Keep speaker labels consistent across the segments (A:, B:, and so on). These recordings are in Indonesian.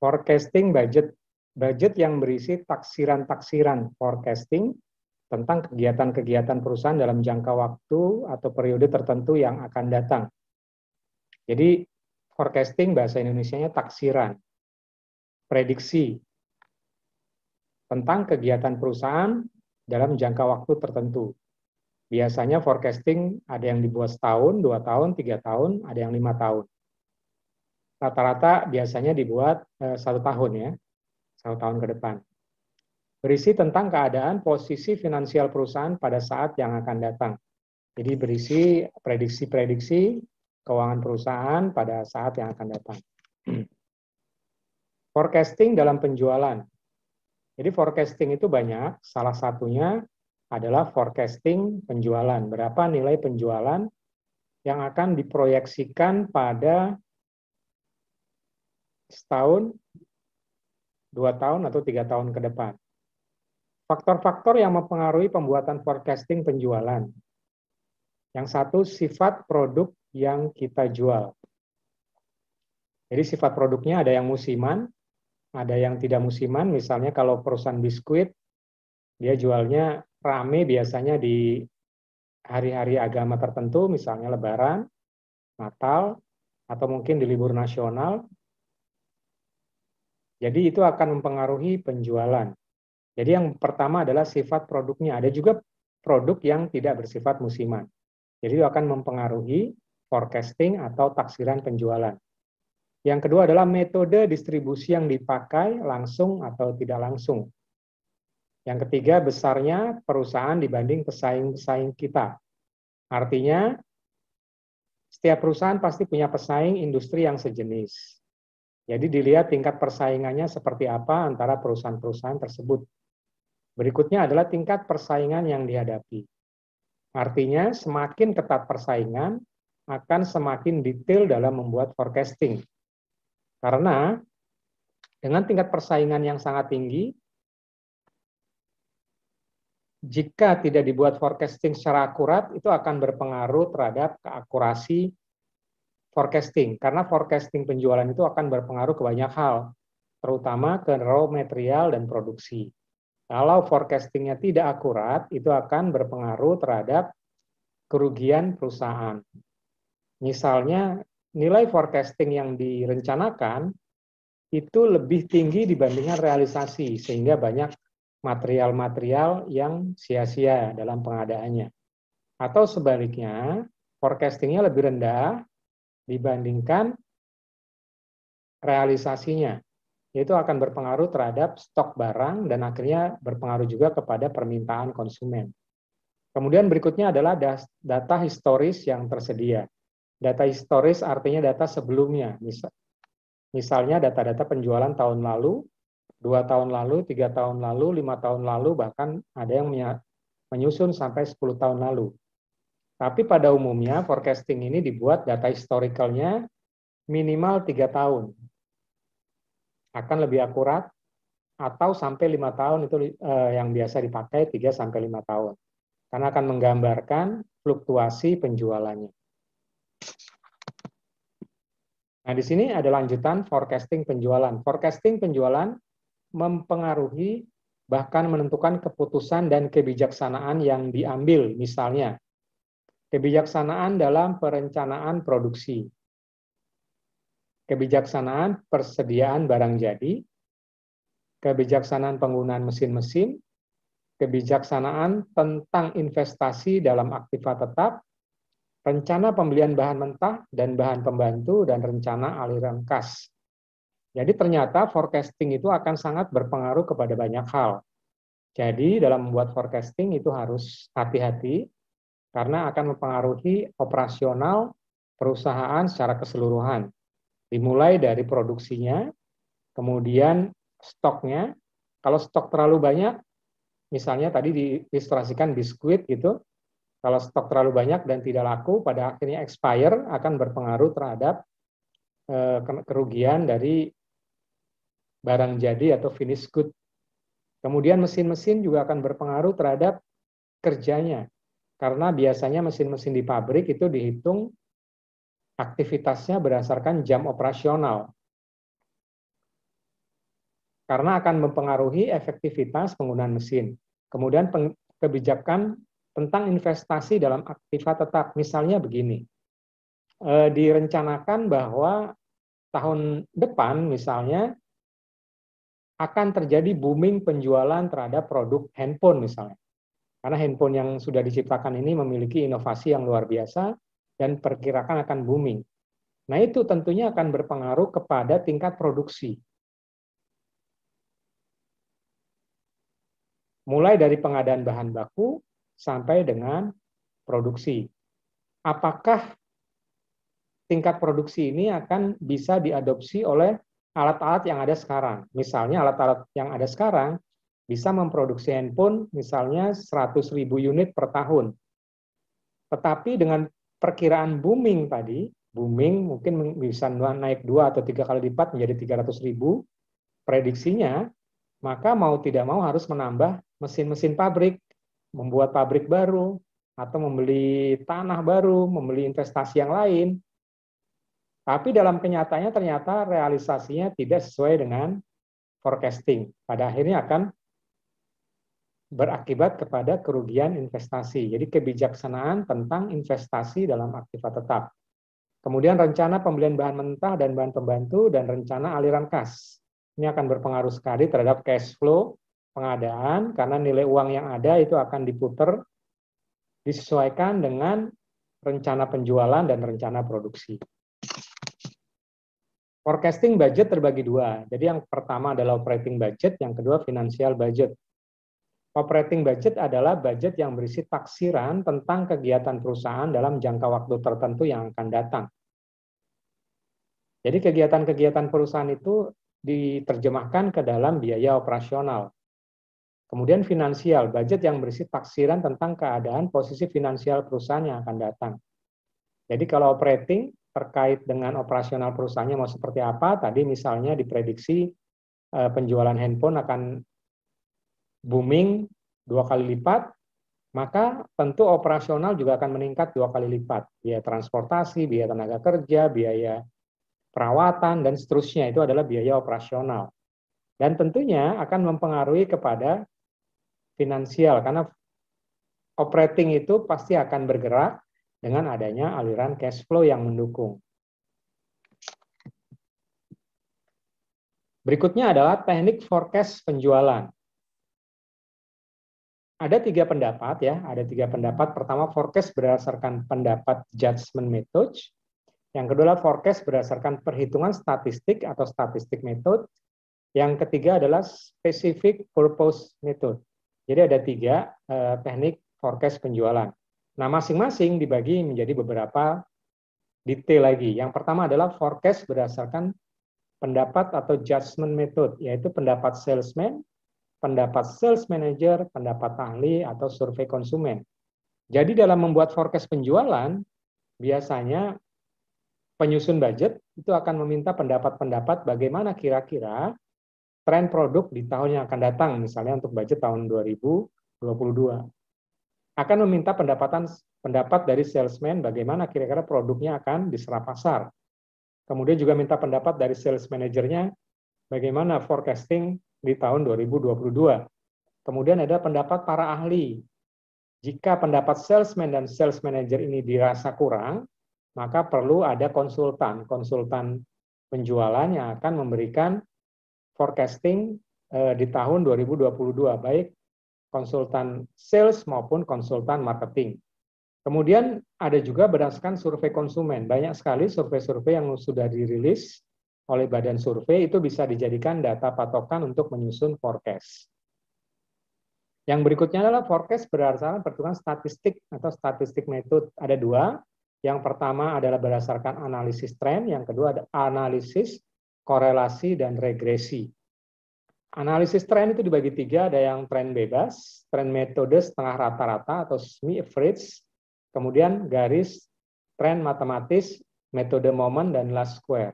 A: Forecasting budget. Budget yang berisi taksiran-taksiran forecasting tentang kegiatan-kegiatan perusahaan dalam jangka waktu atau periode tertentu yang akan datang. Jadi forecasting bahasa Indonesianya taksiran, prediksi tentang kegiatan perusahaan dalam jangka waktu tertentu. Biasanya forecasting ada yang dibuat setahun, 2 tahun, 3 tahun, ada yang 5 tahun. Rata-rata biasanya dibuat 1 tahun ya, 1 tahun ke depan. Berisi tentang keadaan posisi finansial perusahaan pada saat yang akan datang. Jadi berisi prediksi-prediksi keuangan perusahaan pada saat yang akan datang. Forecasting dalam penjualan. Jadi forecasting itu banyak, salah satunya adalah forecasting penjualan. Berapa nilai penjualan yang akan diproyeksikan pada setahun, 2 tahun, atau 3 tahun ke depan. Faktor-faktor yang mempengaruhi pembuatan forecasting penjualan. Yang satu, sifat produk yang kita jual. Jadi sifat produknya ada yang musiman, ada yang tidak musiman. Misalnya kalau perusahaan biskuit, dia jualnya rame biasanya di hari-hari agama tertentu, misalnya Lebaran, Natal, atau mungkin di libur nasional. Jadi itu akan mempengaruhi penjualan. Jadi yang pertama adalah sifat produknya. Ada juga produk yang tidak bersifat musiman. Jadi itu akan mempengaruhi forecasting atau taksiran penjualan. Yang kedua adalah metode distribusi yang dipakai langsung atau tidak langsung. Yang ketiga, besarnya perusahaan dibanding pesaing-pesaing kita. Artinya, setiap perusahaan pasti punya pesaing industri yang sejenis. Jadi dilihat tingkat persaingannya seperti apa antara perusahaan-perusahaan tersebut. Berikutnya adalah tingkat persaingan yang dihadapi. Artinya, semakin ketat persaingan, akan semakin detail dalam membuat forecasting. Karena dengan tingkat persaingan yang sangat tinggi, jika tidak dibuat forecasting secara akurat, itu akan berpengaruh terhadap keakurasi forecasting. Karena forecasting penjualan itu akan berpengaruh ke banyak hal, terutama ke raw material dan produksi. Kalau forecastingnya tidak akurat, itu akan berpengaruh terhadap kerugian perusahaan. Misalnya, nilai forecasting yang direncanakan itu lebih tinggi dibandingkan realisasi, sehingga banyak material-material yang sia-sia dalam pengadaannya. Atau sebaliknya, forecastingnya lebih rendah dibandingkan realisasinya. Itu akan berpengaruh terhadap stok barang dan akhirnya berpengaruh juga kepada permintaan konsumen. Kemudian berikutnya adalah data historis yang tersedia. Data historis artinya data sebelumnya. Misalnya data-data penjualan tahun lalu, 2 tahun lalu, 3 tahun lalu, 5 tahun lalu, bahkan ada yang menyusun sampai 10 tahun lalu. Tapi pada umumnya forecasting ini dibuat data historicalnya minimal 3 tahun. Akan lebih akurat, atau sampai 5 tahun itu yang biasa dipakai 3 sampai 5 tahun. Karena akan menggambarkan fluktuasi penjualannya. Nah, di sini ada lanjutan forecasting penjualan. Forecasting penjualan mempengaruhi bahkan menentukan keputusan dan kebijaksanaan yang diambil. Misalnya, kebijaksanaan dalam perencanaan produksi, kebijaksanaan persediaan barang jadi, kebijaksanaan penggunaan mesin-mesin, kebijaksanaan tentang investasi dalam aktiva tetap, rencana pembelian bahan mentah dan bahan pembantu, dan rencana aliran kas. Jadi ternyata forecasting itu akan sangat berpengaruh kepada banyak hal. Jadi dalam membuat forecasting itu harus hati-hati, karena akan mempengaruhi operasional perusahaan secara keseluruhan. Dimulai dari produksinya, kemudian stoknya. Kalau stok terlalu banyak, misalnya tadi diilustrasikan biskuit gitu, kalau stok terlalu banyak dan tidak laku, pada akhirnya expire, akan berpengaruh terhadap kerugian dari barang jadi atau finished good. Kemudian mesin-mesin juga akan berpengaruh terhadap kerjanya, karena biasanya mesin-mesin di pabrik itu dihitung aktivitasnya berdasarkan jam operasional. karena akan mempengaruhi efektivitas penggunaan mesin. Kemudian kebijakan tentang investasi dalam aktiva tetap, misalnya begini, direncanakan bahwa tahun depan misalnya akan terjadi booming penjualan terhadap produk handphone misalnya. Karena handphone yang sudah diciptakan ini memiliki inovasi yang luar biasa dan perkirakan akan booming. Nah, itu tentunya akan berpengaruh kepada tingkat produksi. Mulai dari pengadaan bahan baku sampai dengan produksi. Apakah tingkat produksi ini akan bisa diadopsi oleh alat-alat yang ada sekarang? Misalnya alat-alat yang ada sekarang bisa memproduksi handphone misalnya 100.000 unit per tahun. Tetapi dengan perkiraan booming tadi, booming mungkin bisa naik 2 atau 3 kali lipat menjadi 300.000, prediksinya, maka mau tidak mau harus menambah mesin-mesin pabrik, membuat pabrik baru, atau membeli tanah baru, membeli investasi yang lain. Tapi dalam kenyataannya ternyata realisasinya tidak sesuai dengan forecasting. Pada akhirnya akan berakibat kepada kerugian investasi. Jadi kebijaksanaan tentang investasi dalam aktiva tetap. Kemudian rencana pembelian bahan mentah dan bahan pembantu, dan rencana aliran kas. Ini akan berpengaruh sekali terhadap cash flow pengadaan, karena nilai uang yang ada itu akan diputar, disesuaikan dengan rencana penjualan dan rencana produksi. Forecasting budget terbagi dua. Jadi yang pertama adalah operating budget, yang kedua financial budget. Operating budget adalah budget yang berisi taksiran tentang kegiatan perusahaan dalam jangka waktu tertentu yang akan datang. Jadi kegiatan-kegiatan perusahaan itu diterjemahkan ke dalam biaya operasional. Kemudian finansial, budget yang berisi taksiran tentang keadaan posisi finansial perusahaan yang akan datang. Jadi kalau operating terkait dengan operasional perusahaannya mau seperti apa, tadi misalnya diprediksi penjualan handphone akan booming 2 kali lipat, maka tentu operasional juga akan meningkat 2 kali lipat. Biaya transportasi, biaya tenaga kerja, biaya perawatan, dan seterusnya, itu adalah biaya operasional. Dan tentunya akan mempengaruhi kepada finansial, karena operating itu pasti akan bergerak dengan adanya aliran cash flow yang mendukung. Berikutnya adalah teknik forecast penjualan. Ada 3 pendapat ya, ada 3 pendapat. Pertama, forecast berdasarkan pendapat judgment method. Yang kedua, forecast berdasarkan perhitungan statistik atau statistic method. Yang ketiga adalah specific purpose method. Jadi ada 3 teknik forecast penjualan. Nah, masing-masing dibagi menjadi beberapa detail lagi. Yang pertama adalah forecast berdasarkan pendapat atau judgment method, yaitu pendapat salesman, pendapat sales manager, pendapat ahli, atau survei konsumen. Jadi dalam membuat forecast penjualan, biasanya penyusun budget itu akan meminta pendapat-pendapat bagaimana kira-kira tren produk di tahun yang akan datang, misalnya untuk budget tahun 2022. Akan meminta pendapat dari salesman bagaimana kira-kira produknya akan diserap pasar. Kemudian juga minta pendapat dari sales manajernya bagaimana forecasting di tahun 2022. Kemudian ada pendapat para ahli. Jika pendapat salesman dan sales manager ini dirasa kurang, maka perlu ada konsultan penjualan yang akan memberikan forecasting di tahun 2022, baik konsultan sales maupun konsultan marketing. Kemudian ada juga berdasarkan survei konsumen. Banyak sekali survei-survei yang sudah dirilis oleh badan survei, itu bisa dijadikan data patokan untuk menyusun forecast. Yang berikutnya adalah forecast berdasarkan perhitungan statistik atau statistic method. Ada 2. Yang pertama adalah berdasarkan analisis tren, yang kedua ada analisis korelasi dan regresi. Analisis tren itu dibagi 3, ada yang tren bebas, tren metode setengah rata-rata atau semi-average, kemudian garis tren matematis, metode moment, dan last square.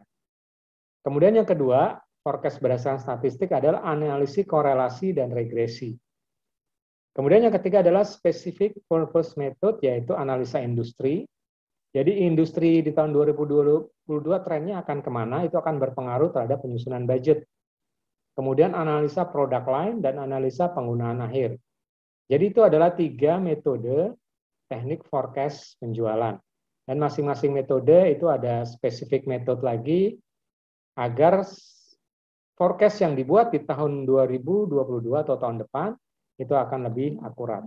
A: Kemudian yang kedua, forecast berdasarkan statistik adalah analisis korelasi dan regresi. Kemudian yang ketiga adalah specific purpose method, yaitu analisa industri. Jadi industri di tahun 2022 trennya akan kemana, itu akan berpengaruh terhadap penyusunan budget. kemudian analisa produk line, dan analisa penggunaan akhir. Jadi itu adalah 3 metode teknik forecast penjualan. Dan masing-masing metode itu ada spesifik metode lagi agar forecast yang dibuat di tahun 2022 atau tahun depan itu akan lebih akurat.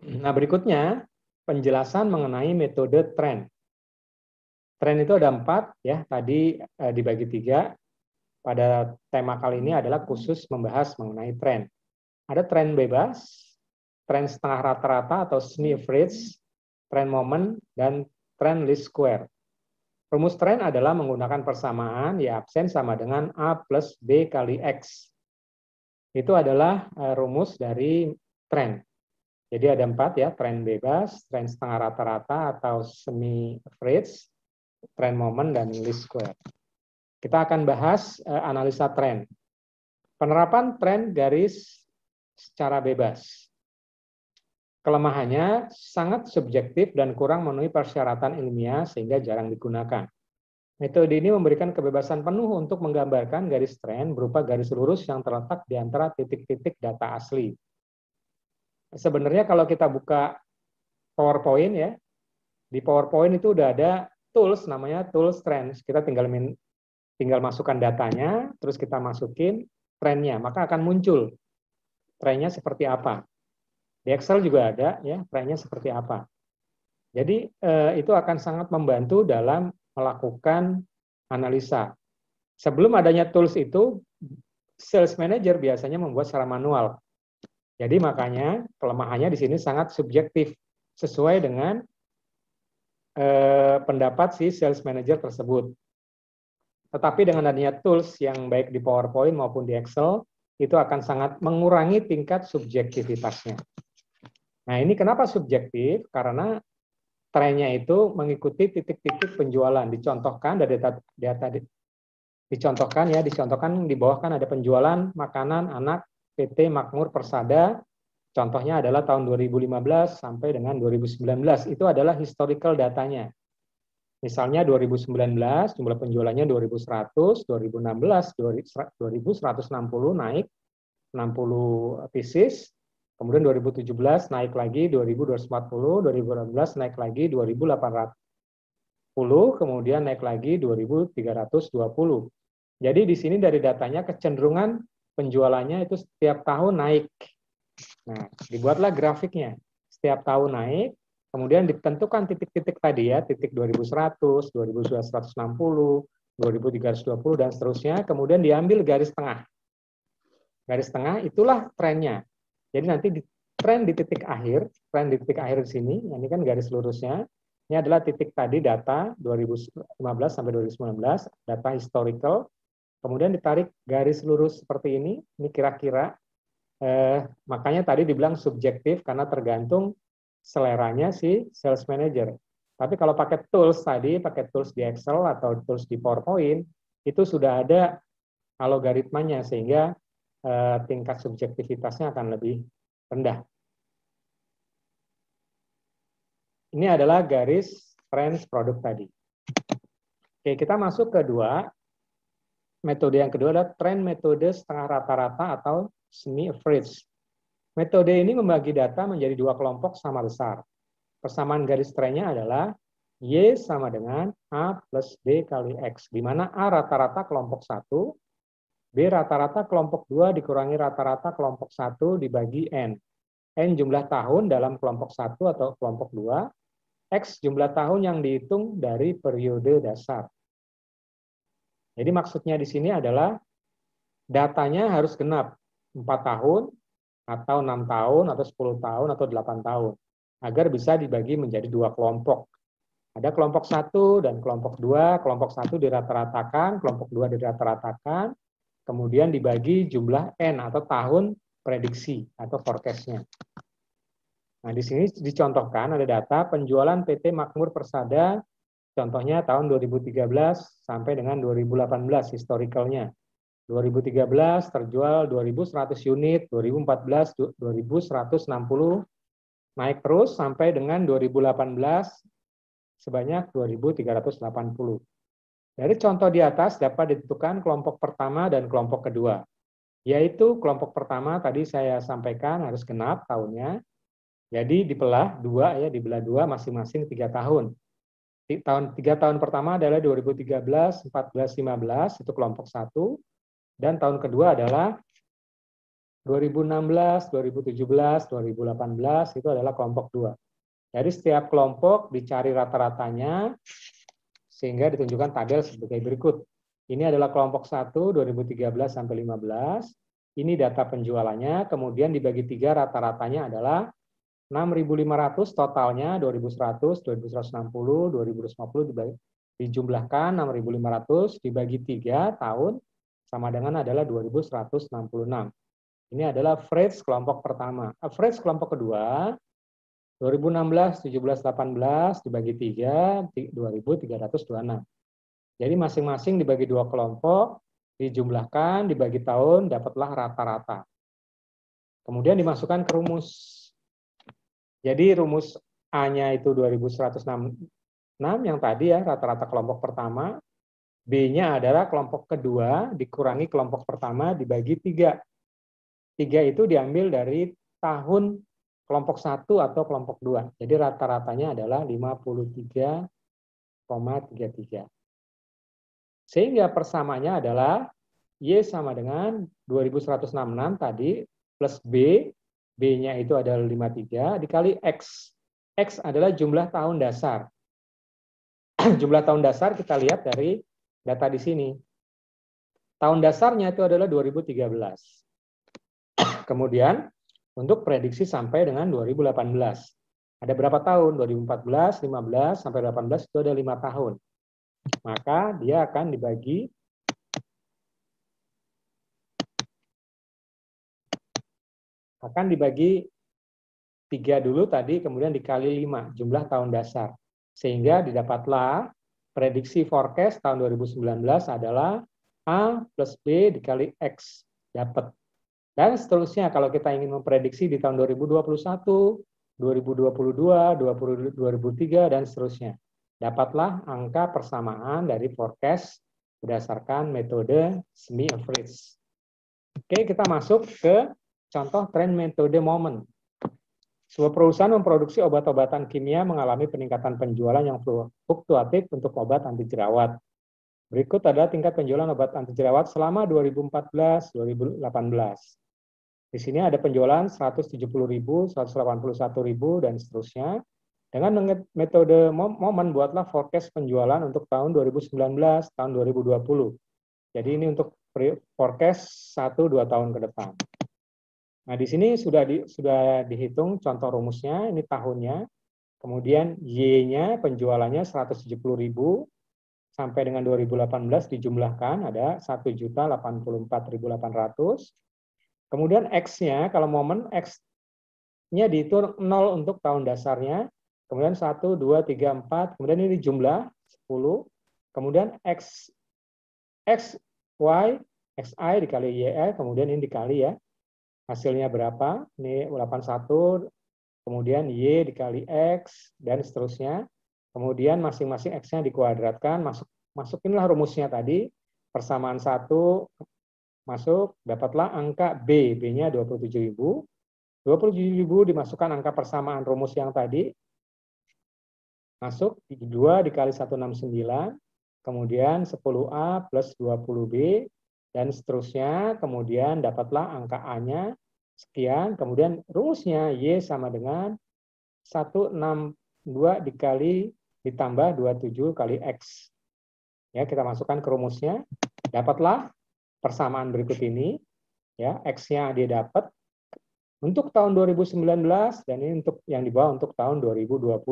A: Nah, berikutnya penjelasan mengenai metode trend. Trend itu ada 4 ya, tadi dibagi 3. Pada tema kali ini adalah khusus membahas mengenai trend. Ada trend bebas, trend setengah rata-rata atau semi average, trend moment, dan trend least square. Rumus trend adalah menggunakan persamaan ya absen sama dengan A plus B kali X. Itu adalah rumus dari trend. Jadi ada 4 ya, trend bebas, trend setengah rata-rata atau semi average, trend moment, dan least square. Kita akan bahas analisa trend. Penerapan trend garis secara bebas. Kelemahannya sangat subjektif dan kurang memenuhi persyaratan ilmiah sehingga jarang digunakan. Metode ini memberikan kebebasan penuh untuk menggambarkan garis trend berupa garis lurus yang terletak di antara titik-titik data asli. Sebenarnya kalau kita buka PowerPoint ya, di PowerPoint itu udah ada tools namanya tools trends. Kita tinggal masukkan datanya, terus kita masukin trendnya, maka akan muncul trendnya seperti apa. Di Excel juga ada ya, trendnya seperti apa. Jadi itu akan sangat membantu dalam melakukan analisa. Sebelum adanya tools itu, sales manager biasanya membuat secara manual. Jadi makanya kelemahannya di sini sangat subjektif, sesuai dengan pendapat si sales manager tersebut. Tetapi dengan adanya tools yang baik di PowerPoint maupun di Excel, itu akan sangat mengurangi tingkat subjektivitasnya. Nah, ini kenapa subjektif? Karena trennya itu mengikuti titik-titik penjualan. Dicontohkan dari data dicontohkan di bawah kan ada penjualan makanan anak PT Makmur Persada. Contohnya adalah tahun 2015 sampai dengan 2019. Itu adalah historical datanya. Misalnya 2019 jumlah penjualannya 2.100, 2016 2.160 naik 60 pieces, kemudian 2017 naik lagi 2.240, 2018 naik lagi 2.810, kemudian naik lagi 2.320. Jadi di sini dari datanya kecenderungan penjualannya itu setiap tahun naik. Nah, dibuatlah grafiknya. Setiap tahun naik, kemudian ditentukan titik-titik tadi ya, titik 2100, 2160, 2320 dan seterusnya, kemudian diambil garis tengah. Garis tengah itulah trennya. Jadi nanti tren di titik akhir di sini, ini kan garis lurusnya. Ini adalah titik tadi data 2015 sampai 2019, data historical. Kemudian ditarik garis lurus seperti ini kira-kira. Makanya tadi dibilang subjektif karena tergantung seleranya si sales manager. Tapi kalau pakai tools tadi, pakai tools di Excel atau tools di PowerPoint, itu sudah ada algoritmanya sehingga tingkat subjektivitasnya akan lebih rendah. Ini adalah garis trends produk tadi. Oke, kita masuk ke metode yang kedua adalah trend metode setengah rata-rata atau semi average. Metode ini membagi data menjadi 2 kelompok sama besar. Persamaan garis trennya adalah Y sama dengan A plus B kali X, di mana A rata-rata kelompok 1, B rata-rata kelompok 2 dikurangi rata-rata kelompok 1 dibagi N. N jumlah tahun dalam kelompok 1 atau kelompok 2, X jumlah tahun yang dihitung dari periode dasar. Jadi maksudnya di sini adalah datanya harus genap 4 tahun, atau 6 tahun, atau 10 tahun, atau 8 tahun. Agar bisa dibagi menjadi 2 kelompok. Ada kelompok 1 dan kelompok 2. Kelompok 1 dirata-ratakan, kelompok 2 dirata-ratakan, kemudian dibagi jumlah N atau tahun prediksi atau forecast-nya. Nah, di sini dicontohkan ada data penjualan PT Makmur Persada, contohnya tahun 2013 sampai dengan 2018 historicalnya. 2013 terjual 2.100 unit, 2014 2.160, naik terus sampai dengan 2018 sebanyak 2.380. Dari contoh di atas dapat ditentukan kelompok pertama dan kelompok kedua. Yaitu kelompok pertama tadi saya sampaikan harus genap tahunnya. Jadi dibelah dua ya, dibelah dua masing-masing 3 tahun. 3 tahun pertama adalah 2013, 14, 15 itu kelompok 1 dan tahun kedua adalah 2016, 2017, 2018 itu adalah kelompok 2. Jadi setiap kelompok dicari rata-ratanya sehingga ditunjukkan tabel sebagai berikut. Ini adalah kelompok 1 2013 sampai 15. Ini data penjualannya, kemudian dibagi 3 rata-ratanya adalah 6.500 totalnya 2.100, 2.160, 2.250 dijumlahkan 6.500 dibagi 3 tahun sama dengan adalah 2.166. Ini adalah average kelompok pertama. Average kelompok kedua 2016, 17, 18 dibagi 3, 2.326. Jadi masing-masing dibagi 2 kelompok, dijumlahkan, dibagi tahun, dapatlah rata-rata. Kemudian dimasukkan ke rumus. Jadi rumus A-nya itu 2.166 yang tadi ya, rata-rata kelompok pertama. B-nya adalah kelompok kedua, dikurangi kelompok pertama, dibagi 3. 3 itu diambil dari tahun kelompok 1 atau kelompok 2. Jadi rata-ratanya adalah 53,33. Sehingga persamanya adalah Y sama dengan 2166 tadi plus B. B-nya itu adalah 53 dikali X. X adalah jumlah tahun dasar. Jumlah tahun dasar kita lihat dari data di sini. Tahun dasarnya itu adalah 2013. Kemudian untuk prediksi sampai dengan 2018. Ada berapa tahun? 2014, 15, sampai 18 itu ada 5 tahun. Maka dia akan dibagi akan dibagi 3 dulu tadi, kemudian dikali 5 jumlah tahun dasar. Sehingga didapatlah prediksi forecast tahun 2019 adalah A plus B dikali X. Dapat. Dan seterusnya kalau kita ingin memprediksi di tahun 2021, 2022, 2003, dan seterusnya. Dapatlah angka persamaan dari forecast berdasarkan metode semi-average. Oke, kita masuk ke contoh trend metode moment. Sebuah perusahaan memproduksi obat-obatan kimia mengalami peningkatan penjualan yang fluktuatif untuk obat anti jerawat. Berikut adalah tingkat penjualan obat anti jerawat selama 2014-2018. Di sini ada penjualan 170.000, 181.000, dan seterusnya. Dengan metode momen, buatlah forecast penjualan untuk tahun 2019, tahun 2020. Jadi ini untuk forecast 1-2 tahun ke depan. Nah, di sini sudah dihitung contoh rumusnya, ini tahunnya. Kemudian Y-nya penjualannya 170.000 sampai dengan 2018 dijumlahkan ada 1.084.800. Kemudian X-nya, kalau momen X-nya dihitung 0 untuk tahun dasarnya, kemudian 1, 2, 3, 4, kemudian ini jumlah 10, kemudian X, Y, XI dikali YI, kemudian ini dikali ya, hasilnya berapa, ini 81, kemudian Y dikali X, dan seterusnya, kemudian masing-masing X-nya dikuadratkan, masukinlah rumusnya tadi, persamaan 1, masuk, dapatlah angka B, B-nya 27.000. 27.000 dimasukkan angka persamaan rumus yang tadi, masuk 2 dikali 169, kemudian 10A plus 20B, dan seterusnya, kemudian dapatlah angka A-nya, sekian, kemudian rumusnya Y sama dengan 162 dikali ditambah 27 kali X. Ya, kita masukkan ke rumusnya, dapatlah persamaan berikut ini, ya, X-nya dia dapat untuk tahun 2019 dan ini untuk yang di bawah untuk tahun 2020.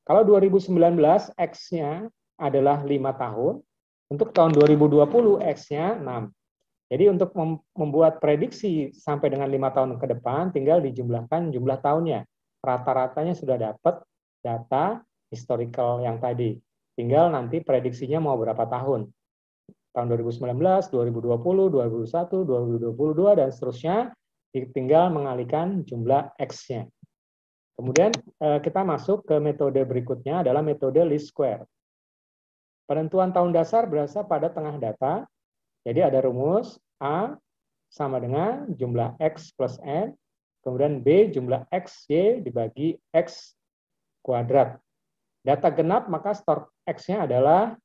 A: Kalau 2019 X-nya adalah 5 tahun, untuk tahun 2020 X-nya 6. Jadi untuk membuat prediksi sampai dengan 5 tahun ke depan tinggal dijumlahkan jumlah tahunnya. Rata-ratanya sudah dapat data historical yang tadi. Tinggal nanti prediksinya mau berapa tahun. Tahun 2019, 2020, 2021, 2022, dan seterusnya, tinggal mengalihkan jumlah X-nya. Kemudian kita masuk ke metode berikutnya adalah metode least square. Penentuan tahun dasar berasal pada tengah data. Jadi ada rumus A sama dengan jumlah X plus N, kemudian B jumlah X, Y dibagi X kuadrat. Data genap maka skor X-nya adalah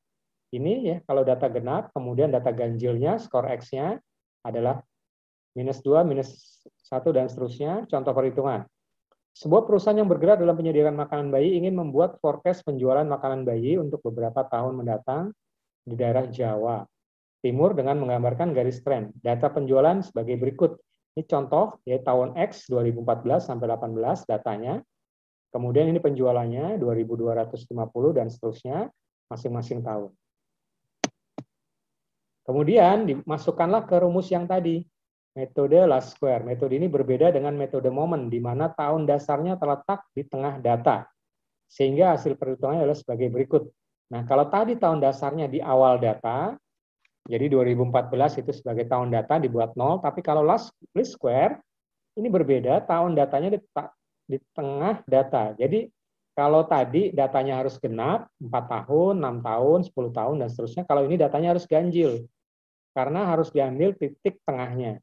A: ini ya, kalau data genap, kemudian data ganjilnya, skor X-nya adalah -2, -1, dan seterusnya. Contoh perhitungan. Sebuah perusahaan yang bergerak dalam penyediaan makanan bayi ingin membuat forecast penjualan makanan bayi untuk beberapa tahun mendatang di daerah Jawa Timur dengan menggambarkan garis tren. Data penjualan sebagai berikut. Ini contoh ya, tahun X 2014 sampai 18 datanya. Kemudian ini penjualannya 2.250 dan seterusnya masing-masing tahun. Kemudian dimasukkanlah ke rumus yang tadi, metode last square. Metode ini berbeda dengan metode moment, di mana tahun dasarnya terletak di tengah data. Sehingga hasil perhitungannya adalah sebagai berikut. Nah, kalau tadi tahun dasarnya di awal data, jadi 2014 itu sebagai tahun data dibuat 0, tapi kalau last square, ini berbeda, tahun datanya di tengah data. Jadi kalau tadi datanya harus genap, 4 tahun, 6 tahun, 10 tahun, dan seterusnya. Kalau ini datanya harus ganjil, karena harus diambil titik tengahnya.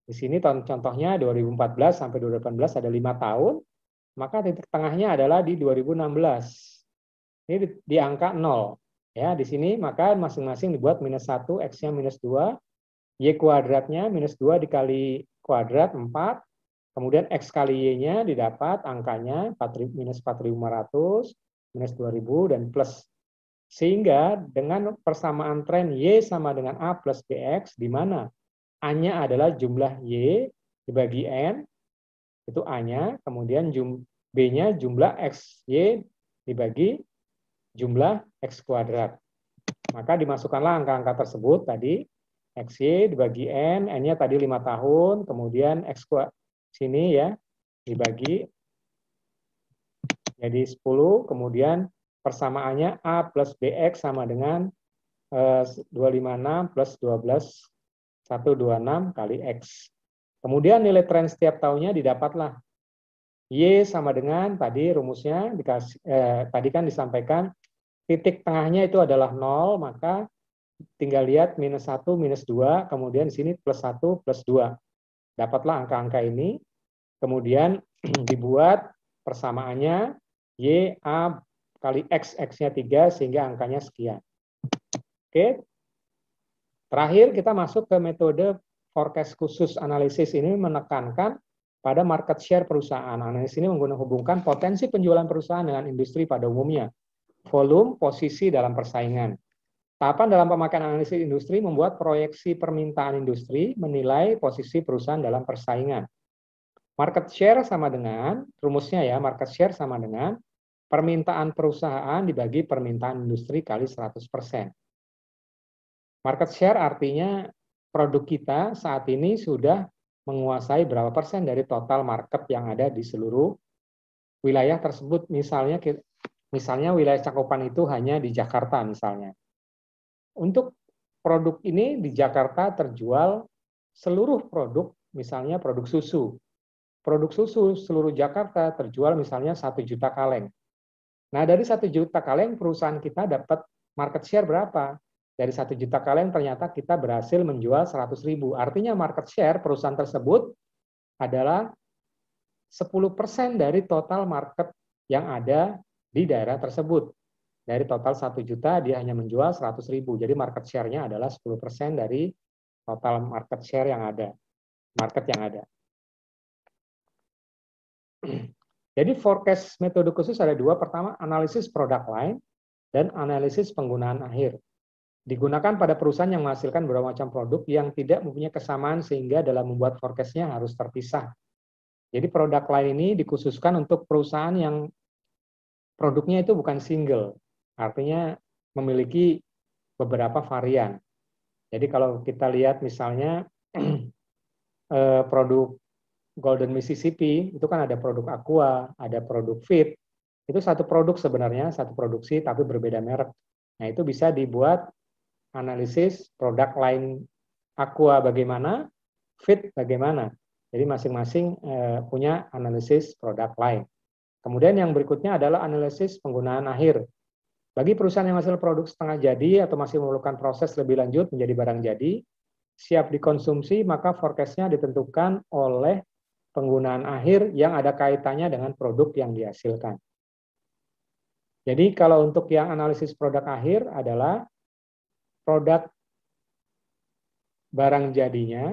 A: Di sini contohnya 2014 sampai 2018 ada 5 tahun, maka titik tengahnya adalah di 2016. Ini di angka 0. Ya, di sini maka masing-masing dibuat -1, X-nya -2, Y kuadratnya -2 dikali kuadrat 4, kemudian X kali Y-nya didapat angkanya -4.500, -2.000, dan plus. Sehingga dengan persamaan tren Y sama dengan A plus BX, di mana A-nya adalah jumlah Y dibagi N, itu A-nya, kemudian B-nya jumlah X, Y dibagi jumlah X kuadrat. Maka dimasukkanlah angka-angka tersebut tadi, XY dibagi N, N-nya tadi 5 tahun, kemudian X kuadrat sini ya, dibagi jadi 10, kemudian persamaannya A plus BX sama dengan 256 plus 12, 126 kali X. Kemudian nilai tren setiap tahunnya didapatlah. Y sama dengan tadi rumusnya, tadi kan disampaikan, titik tengahnya itu adalah 0, maka tinggal lihat -1, -2, kemudian di sini +1, +2. Dapatlah angka-angka ini, kemudian dibuat persamaannya Y, A kali X, X-nya 3, sehingga angkanya sekian. Oke. Terakhir kita masuk ke metode forecast khusus. Analisis ini menekankan pada market share perusahaan. Analisis ini menghubungkan potensi penjualan perusahaan dengan industri pada umumnya, volume, posisi dalam persaingan. Tahapan dalam pemakaian analisis industri membuat proyeksi permintaan industri, menilai posisi perusahaan dalam persaingan. Market share sama dengan, rumusnya ya, market share sama dengan permintaan perusahaan dibagi permintaan industri kali 100%. Market share artinya produk kita saat ini sudah menguasai berapa persen dari total market yang ada di seluruh wilayah tersebut. Misalnya wilayah cakupan itu hanya di Jakarta misalnya. Untuk produk ini di Jakarta terjual seluruh produk, misalnya produk susu. Produk susu seluruh Jakarta terjual misalnya 1 juta kaleng. Nah, dari 1 juta kaleng perusahaan kita dapat market share berapa? Dari 1 juta kaleng ternyata kita berhasil menjual 100.000. Artinya market share perusahaan tersebut adalah 10% dari total market yang ada di daerah tersebut. Dari total 1 juta dia hanya menjual 100.000. Jadi market share-nya adalah 10% dari total market share yang ada. Market yang ada. Jadi forecast metode khusus ada 2. Pertama, analisis product line dan analisis penggunaan akhir. Digunakan pada perusahaan yang menghasilkan berbagai macam produk yang tidak mempunyai kesamaan sehingga dalam membuat forecast-nya harus terpisah. Jadi produk line ini dikhususkan untuk perusahaan yang produknya itu bukan single, artinya memiliki beberapa varian. Jadi kalau kita lihat misalnya produk Golden Mississippi, itu kan ada produk Aqua, ada produk Fit, itu satu produk sebenarnya, satu produksi tapi berbeda merek. Nah itu bisa dibuat analisis produk line Aqua bagaimana, Fit bagaimana. Jadi masing-masing punya analisis produk line. Kemudian yang berikutnya adalah analisis penggunaan akhir. Bagi perusahaan yang hasil produk setengah jadi atau masih memerlukan proses lebih lanjut menjadi barang jadi, siap dikonsumsi, maka forecast-nya ditentukan oleh penggunaan akhir yang ada kaitannya dengan produk yang dihasilkan. Jadi kalau untuk yang analisis produk akhir adalah produk barang jadinya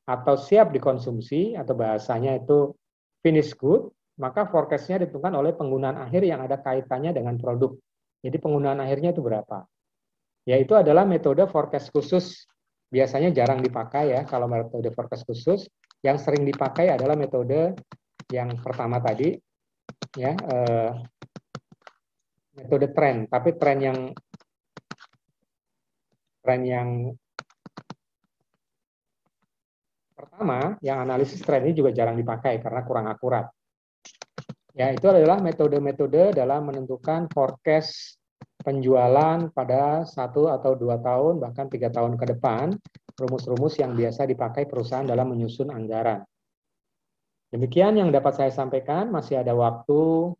A: atau siap dikonsumsi atau bahasanya itu finished good, maka forecast-nya ditentukan oleh penggunaan akhir yang ada kaitannya dengan produk. Jadi penggunaan akhirnya itu berapa? Yaitu adalah metode forecast khusus. Biasanya jarang dipakai ya kalau metode forecast khusus. Yang sering dipakai adalah metode yang pertama tadi, ya metode tren. Tapi tren yang pertama, yang analisis tren ini juga jarang dipakai karena kurang akurat. Ya, itu adalah metode-metode dalam menentukan forecast penjualan pada 1 atau 2 tahun, bahkan 3 tahun ke depan, rumus-rumus yang biasa dipakai perusahaan dalam menyusun anggaran. Demikian yang dapat saya sampaikan, masih ada waktu